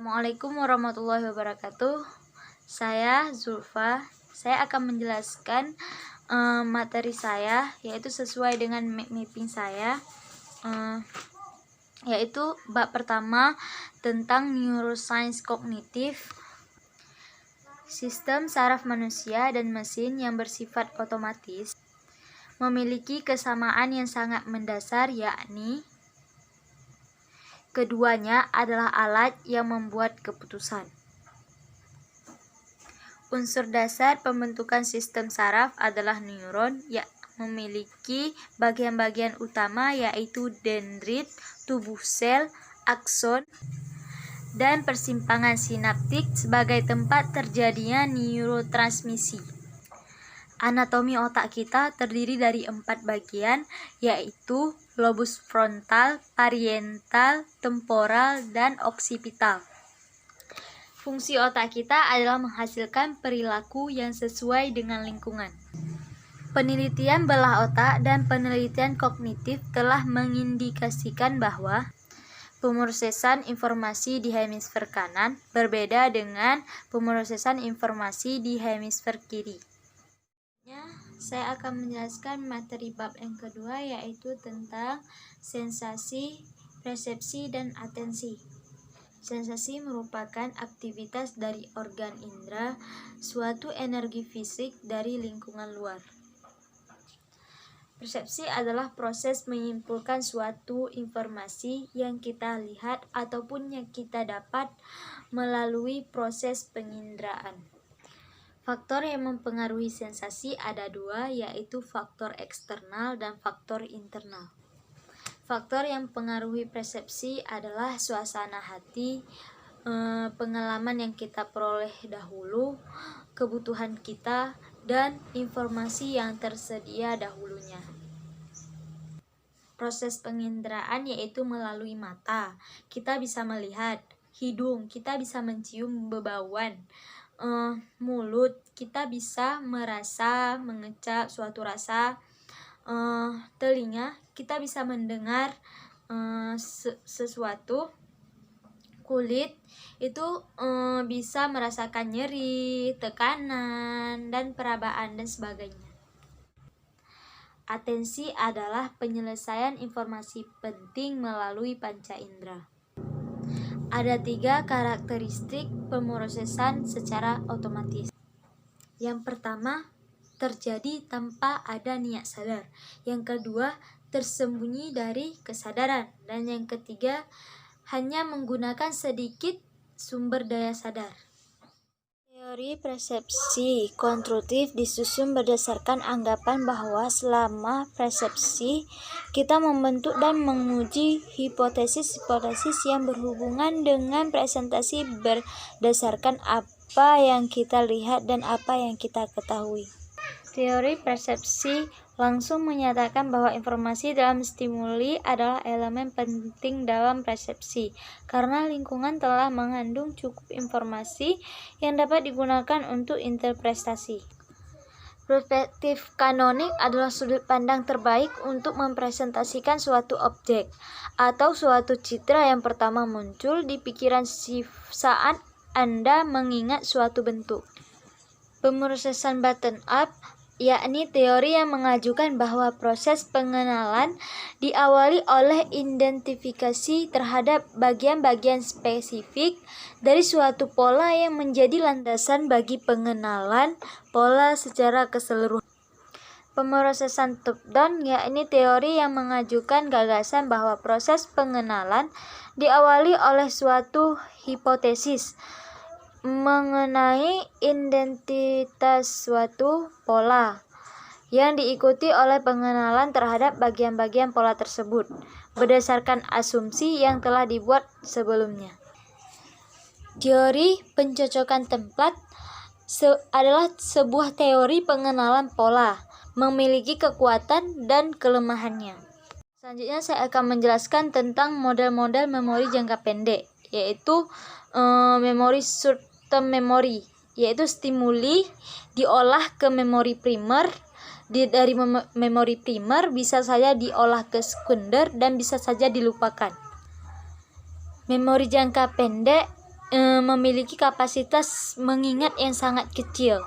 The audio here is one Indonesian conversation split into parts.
Assalamualaikum warahmatullahi wabarakatuh. Saya Zulfa. Saya akan menjelaskan materi saya, yaitu sesuai dengan mapping saya, yaitu bab pertama tentang neuroscience kognitif, sistem saraf manusia dan mesin yang bersifat otomatis memiliki kesamaan yang sangat mendasar, yakni keduanya adalah alat yang membuat keputusan. Unsur dasar pembentukan sistem saraf adalah neuron yang memiliki bagian-bagian utama, yaitu dendrit, tubuh sel, akson, dan persimpangan sinaptik sebagai tempat terjadinya neurotransmisi. Anatomi otak kita terdiri dari 4 bagian, yaitu lobus frontal, parietal, temporal, dan oksipital. Fungsi otak kita adalah menghasilkan perilaku yang sesuai dengan lingkungan. Penelitian belah otak dan penelitian kognitif telah mengindikasikan bahwa pemrosesan informasi di hemisfer kanan berbeda dengan pemrosesan informasi di hemisfer kiri. Saya akan menjelaskan materi bab yang kedua, yaitu tentang sensasi, persepsi, dan atensi. Sensasi merupakan aktivitas dari organ indera, suatu energi fisik dari lingkungan luar. Persepsi adalah proses menyimpulkan suatu informasi yang kita lihat ataupun yang kita dapat melalui proses penginderaan. Faktor yang mempengaruhi sensasi ada 2, yaitu faktor eksternal dan faktor internal. Faktor yang mempengaruhi persepsi adalah suasana hati, pengalaman yang kita peroleh dahulu, kebutuhan kita, dan informasi yang tersedia dahulunya. Proses penginderaan yaitu melalui mata, kita bisa melihat, hidung, kita bisa mencium bebauan, mulut, kita bisa merasa, mengecap suatu rasa, telinga, kita bisa mendengar sesuatu, kulit itu bisa merasakan nyeri, tekanan, dan perabaan, dan sebagainya. Atensi adalah penyelesaian informasi penting melalui panca indera. Ada 3 karakteristik pemrosesan secara otomatis. Yang pertama, terjadi tanpa ada niat sadar. Yang kedua, tersembunyi dari kesadaran. Dan yang ketiga, hanya menggunakan sedikit sumber daya sadar. Teori persepsi konstruktif disusun berdasarkan anggapan bahwa selama persepsi kita membentuk dan menguji hipotesis-hipotesis yang berhubungan dengan presentasi berdasarkan apa yang kita lihat dan apa yang kita ketahui. Teori persepsi langsung menyatakan bahwa informasi dalam stimuli adalah elemen penting dalam persepsi, karena lingkungan telah mengandung cukup informasi yang dapat digunakan untuk interpretasi. Perspektif kanonik adalah sudut pandang terbaik untuk mempresentasikan suatu objek atau suatu citra yang pertama muncul di pikiran saat Anda mengingat suatu bentuk. Pemrosesan bottom-up, yakni teori yang mengajukan bahwa proses pengenalan diawali oleh identifikasi terhadap bagian-bagian spesifik dari suatu pola yang menjadi landasan bagi pengenalan pola secara keseluruhan. Pemrosesan top-down, yakni teori yang mengajukan gagasan bahwa proses pengenalan diawali oleh suatu hipotesis mengenai identitas suatu pola yang diikuti oleh pengenalan terhadap bagian-bagian pola tersebut berdasarkan asumsi yang telah dibuat sebelumnya. Teori pencocokan tempat adalah sebuah teori pengenalan pola, memiliki kekuatan dan kelemahannya. Selanjutnya saya akan menjelaskan tentang model-model memori jangka pendek, yaitu memori short term memory, yaitu stimuli diolah ke memori primer. Dari memori primer bisa saja diolah ke sekunder dan bisa saja dilupakan. Memori jangka pendek memiliki kapasitas mengingat yang sangat kecil.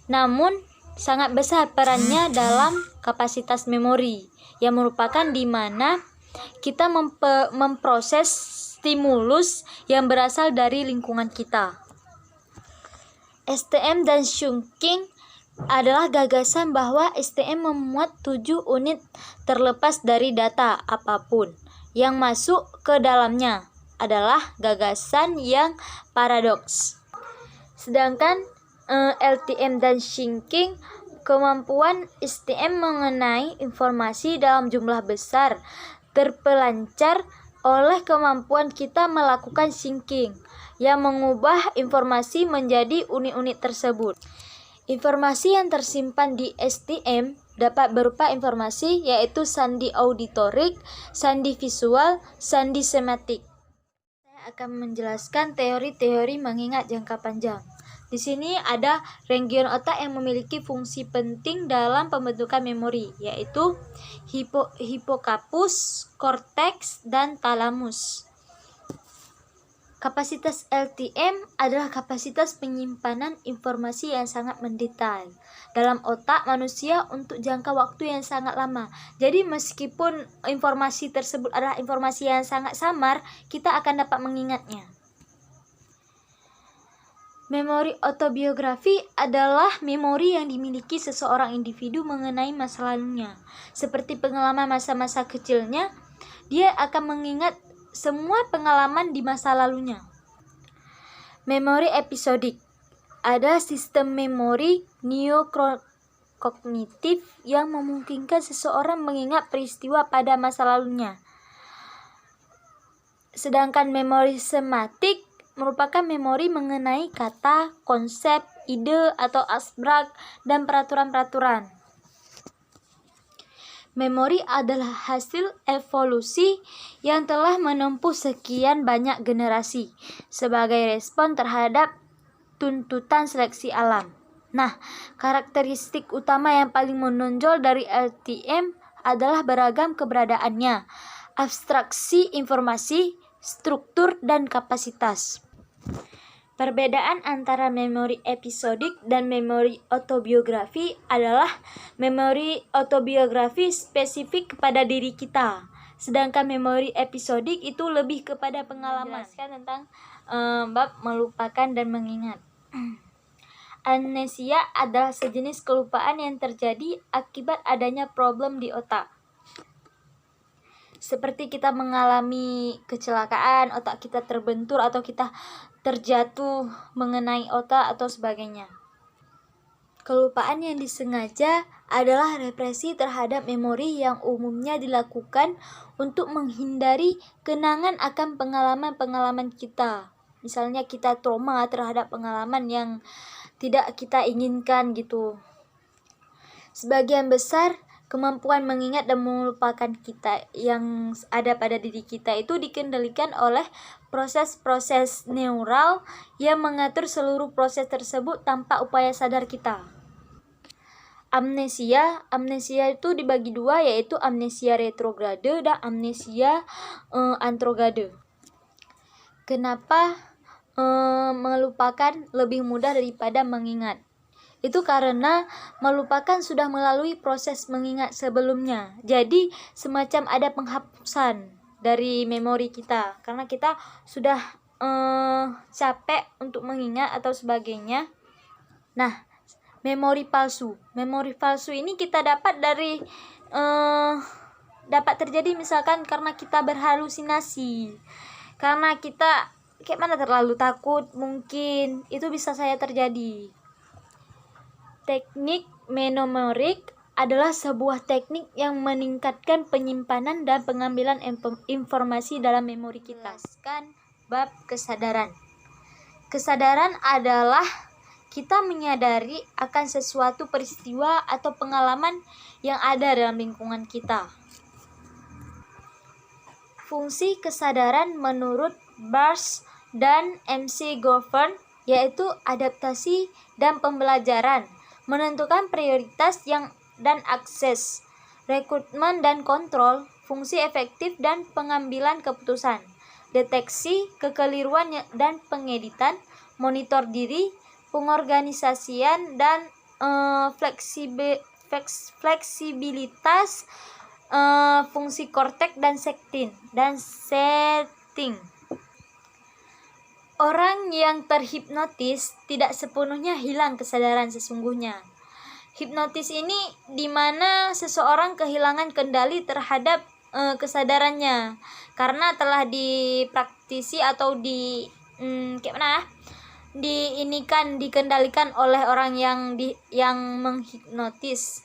Namun sangat besar perannya dalam kapasitas memori, yang merupakan di mana kita memproses stimulus yang berasal dari lingkungan kita. STM dan chunking adalah gagasan bahwa STM memuat 7 unit terlepas dari data apapun yang masuk ke dalamnya adalah gagasan yang paradoks. Sedangkan LTM dan chunking, kemampuan STM mengenai informasi dalam jumlah besar terpelancar oleh kemampuan kita melakukan chunking yang mengubah informasi menjadi unit-unit tersebut. Informasi yang tersimpan di STM dapat berupa informasi yaitu sandi auditorik, sandi visual, sandi sematik. Saya akan menjelaskan teori-teori mengingat jangka panjang. Di sini ada region otak yang memiliki fungsi penting dalam pembentukan memori, yaitu hipokapus, korteks, dan talamus. Kapasitas LTM adalah kapasitas penyimpanan informasi yang sangat mendetail dalam otak manusia untuk jangka waktu yang sangat lama. Jadi meskipun informasi tersebut adalah informasi yang sangat samar, kita akan dapat mengingatnya. Memori autobiografi adalah memori yang dimiliki seseorang individu mengenai masa lalunya. Seperti pengalaman masa-masa kecilnya, dia akan mengingat semua pengalaman di masa lalunya. Memori episodik. Ada sistem memori neokognitif yang memungkinkan seseorang mengingat peristiwa pada masa lalunya. Sedangkan memori sematik merupakan memori mengenai kata, konsep, ide atau abstrak dan peraturan-peraturan. Memori adalah hasil evolusi yang telah menempuh sekian banyak generasi sebagai respon terhadap tuntutan seleksi alam. Nah, karakteristik utama yang paling menonjol dari LTM adalah beragam keberadaannya, abstraksi informasi, struktur, dan kapasitas. Perbedaan antara memori episodik dan memori autobiografi adalah memori autobiografi spesifik kepada diri kita, sedangkan memori episodik itu lebih kepada pengalaman. Menjelaskan tentang bab melupakan dan mengingat. Amnesia adalah sejenis kelupaan yang terjadi akibat adanya problem di otak. Seperti kita mengalami kecelakaan, otak kita terbentur atau kita terjatuh mengenai otak atau sebagainya. Kelupaan yang disengaja adalah represi terhadap memori yang umumnya dilakukan untuk menghindari kenangan akan pengalaman-pengalaman kita. Misalnya kita trauma terhadap pengalaman yang tidak kita inginkan gitu. Sebagian besar kemampuan mengingat dan melupakan kita yang ada pada diri kita itu dikendalikan oleh proses-proses neural yang mengatur seluruh proses tersebut tanpa upaya sadar kita. Amnesia itu dibagi dua, yaitu amnesia retrograde dan amnesia antrograde. Kenapa melupakan lebih mudah daripada mengingat? Itu karena melupakan sudah melalui proses mengingat sebelumnya. Jadi semacam ada penghapusan dari memori kita karena kita sudah capek untuk mengingat atau sebagainya. Nah, memori palsu ini kita dapat dari dapat terjadi misalkan karena kita berhalusinasi, karena kita terlalu takut, mungkin itu bisa saya terjadi. Teknik mnemorik adalah sebuah teknik yang meningkatkan penyimpanan dan pengambilan informasi dalam memori kita. Bab kesadaran. Kesadaran adalah kita menyadari akan sesuatu peristiwa atau pengalaman yang ada dalam lingkungan kita. Fungsi kesadaran menurut Bars dan McGovern yaitu adaptasi dan pembelajaran, menentukan prioritas dan akses, rekrutmen dan kontrol, fungsi efektif dan pengambilan keputusan. deteksi kekeliruan dan pengeditan, monitor diri, pengorganisasian dan fleksibilitas fungsi korteks dan setting. Orang yang terhipnotis tidak sepenuhnya hilang kesadaran sesungguhnya. Hipnotis ini di mana seseorang kehilangan kendali terhadap kesadarannya karena telah dipraktisi atau dikendalikan oleh orang yang menghipnotis.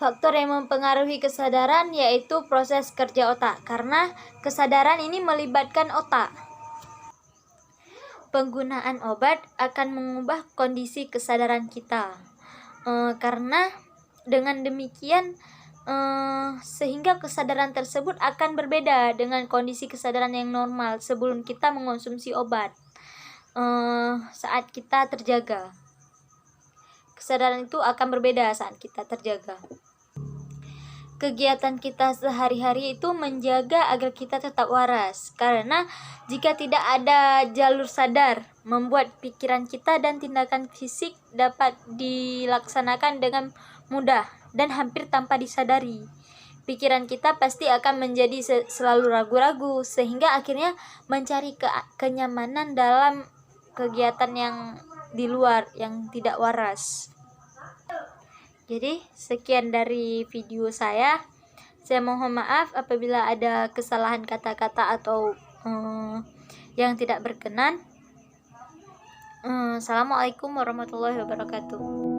Faktor yang mempengaruhi kesadaran yaitu proses kerja otak, karena kesadaran ini melibatkan otak. Penggunaan obat akan mengubah kondisi kesadaran kita, karena dengan demikian sehingga kesadaran tersebut akan berbeda dengan kondisi kesadaran yang normal sebelum kita mengonsumsi obat. Saat kita terjaga, kesadaran itu akan berbeda saat kita terjaga. Kegiatan kita sehari-hari itu menjaga agar kita tetap waras, karena jika tidak ada jalur sadar, membuat pikiran kita dan tindakan fisik dapat dilaksanakan dengan mudah dan hampir tanpa disadari. Pikiran kita pasti akan menjadi selalu ragu-ragu, sehingga akhirnya mencari kenyamanan dalam kegiatan yang di luar, yang tidak waras. Jadi sekian dari video saya. Saya mohon maaf apabila ada kesalahan kata-kata atau yang tidak berkenan. Assalamualaikum warahmatullahi wabarakatuh.